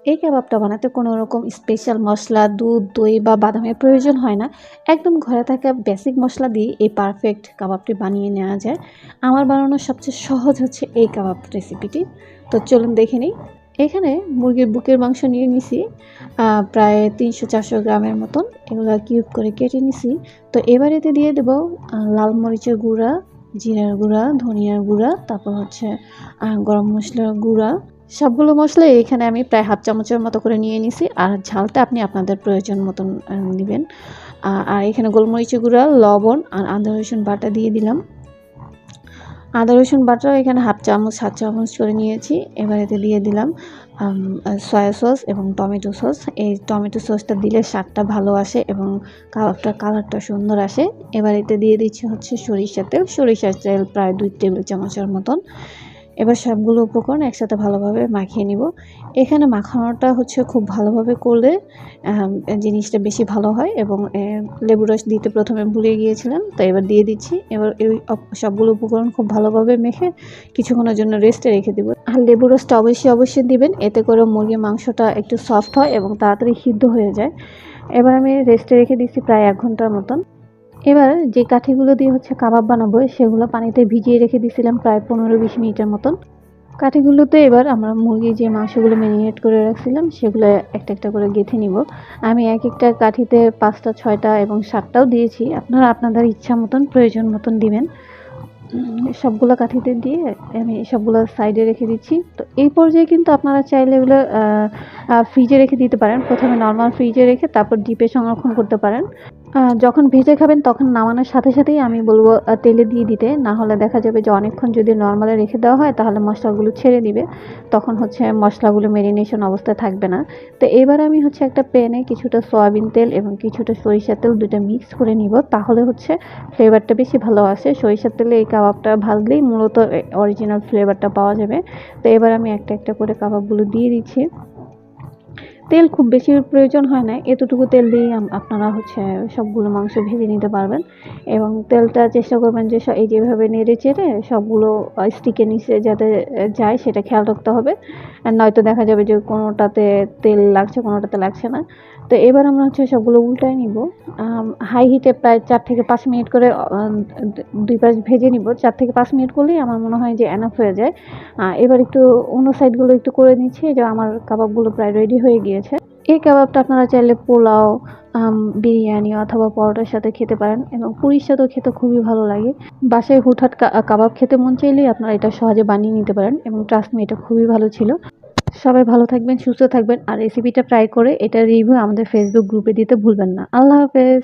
এই কাবাবটা বানাতে কোনো রকম স্পেশাল মশলা, দুধ, দই বা বাদামের প্রয়োজন হয় না। একদম ঘরে থাকা বেসিক মশলা দিয়ে এই পারফেক্ট কাবাবটি বানিয়ে নেওয়া যায়। আমার বানানো সবচেয়ে সহজ হচ্ছে এই কাবাব রেসিপিটি। তো চলুন দেখে নিই। এখানে মুরগির বুকের মাংস নিয়ে নিছি প্রায় ৩০০-৪০০ গ্রামের মতন। এগুলো কিউব করে কেটে নিছি। তো এবার এতে দিয়ে দেব লাল মরিচের গুঁড়া, জিরার গুঁড়া, ধনিয়ার গুঁড়া, তারপর হচ্ছে গরম মসলার গুঁড়া। সবগুলো মশলাই এখানে আমি প্রায় হাফ চামচের মতো করে নিয়ে নিছি। আর ঝালটা আপনি আপনাদের প্রয়োজন মতন দিবেন। আর এখানে গোলমরিচের গুঁড়া, লবণ আর আদা রসুন বাটা দিয়ে দিলাম। আদা রসুন বাটাও এখানে হাফ চামচ করে নিয়েছি। এবার এতে দিয়ে দিলাম সয়া সস এবং টমেটো সস। এই টমেটো সসটা দিলে স্বাদটা ভালো আসে এবং কাবাবটার কালারটা সুন্দর আসে। এবার এতে দিয়ে দিচ্ছি হচ্ছে সরিষার তেল প্রায় 2 টেবিল চামচের মতন। এবার সবগুলো উপকরণ একসাথে ভালোভাবে মাখিয়ে নিব। এখানে মাখানোটা হচ্ছে খুব ভালোভাবে করলে জিনিসটা বেশি ভালো হয় এবং লেবু রস দিতে প্রথমে ভুলে গিয়েছিলাম, তো এবার দিয়ে দিচ্ছি। এবার এই সবগুলো উপকরণ খুব ভালোভাবে মেখে কিছুক্ষণের জন্য রেস্টে রেখে দিব। আর লেবু রসটা অবশ্যই দিবেন, এতে করে মুরগির মাংসটা একটু সফট হয় এবং তাড়াতাড়ি সিদ্ধ হয়ে যায়। এবার আমি রেস্টে রেখে দিচ্ছি প্রায় 1 ঘন্টার মতন। এবার যে কাঠিগুলো দিয়ে হচ্ছে কাবাব বানাবো সেগুলো পানিতে ভিজিয়ে রেখে দিয়েছিলাম প্রায় 15-20 মিনিটের মতন। কাঠিগুলোতে এবার আমরা মুরগির যে মাংসগুলো ম্যারিনেট করে রাখছিলাম সেগুলো একটা করে গেঁথে নিব। আমি একটা কাঠিতে 5টা 6টা এবং 7টাও দিয়েছি। আপনারা আপনাদের ইচ্ছা মতন প্রয়োজন মতন দিবেন। সবগুলো কাঠিতে দিয়ে আমি সবগুলো সাইডে রেখে দিচ্ছি। তো এই পর্যায়ে কিন্তু আপনারা চাইলে এগুলো ফ্রিজে রেখে দিতে পারেন। প্রথমে নর্মাল ফ্রিজে রেখে তারপর ডিপে সংরক্ষণ করতে পারেন। যখন ভেজে খাবেন তখন নামানোর সাথেই আমি বলব তেলে দিয়ে দিতে। না হলে দেখা যাবে যে অনেকক্ষণ যদি নরমালে রেখে দেওয়া হয় তাহলে মশলাগুলো ছেড়ে দিবে। তখন হচ্ছে মশলাগুলো মেরিনেশন অবস্থায় থাকবে না। তো এবার আমি হচ্ছে একটা প্যানে কিছুটা সয়াবিন তেল এবং কিছুটা সরিষার তেল 2টা মিক্স করে নিব। তাহলে হচ্ছে ফ্লেভারটা বেশি ভালো আসে। সরিষার তেলে এই কাবাবটা ভাজলেই মূলত অরিজিনাল ফ্লেভারটা পাওয়া যাবে। তো এবার আমি একটা করে কাবাবগুলো দিয়ে দিচ্ছি। তেল খুব বেশি প্রয়োজন হয় না, এতটুকু তেল দিয়েই আপনারা হচ্ছে সবগুলো মাংস ভেজে নিতে পারবেন এবং তেলটা চেষ্টা করবেন যে এই যেভাবে নেড়ে চেড়ে সবগুলো স্টিকের নিচে যাতে যায় সেটা খেয়াল রাখতে হবে। আর নয়তো দেখা যাবে যে কোনোটাতে তেল লাগছে কোনোটাতে লাগছে না। তো এবার আমরা হচ্ছে সবগুলো উল্টায় নিব। হাই হিটে প্রায় 4 থেকে 5 মিনিট করে 2 পাশ ভেজে নিব। 4 থেকে 5 মিনিট করলেই আমার মনে হয় যে এনাফ হয়ে যায়। এবার একটু অন্য সাইডগুলো একটু করে নিচ্ছি, যে আমার কাবাবগুলো প্রায় রেডি হয়ে গিয়েছে। এই কাবাবটা আপনারা চাইলে পোলাও, বিরিয়ানি অথবা পরোটার সাথে খেতে পারেন এবং পুরির সাথেও খেতে খুবই ভালো লাগে। বাসায় হুটহাট কাবাব খেতে মন চাইলেই আপনারা এটা সহজে বানিয়ে নিতে পারেন এবং ট্রাস্ট মি, এটা খুবই ভালো ছিল। সবাই ভালো থাকবেন, সুস্থ থাকবেন আর রেসিপিটা ট্রাই করে এটার রিভিউ আমাদের ফেসবুক গ্রুপে দিতে ভুলবেন না। আল্লাহ হাফেজ।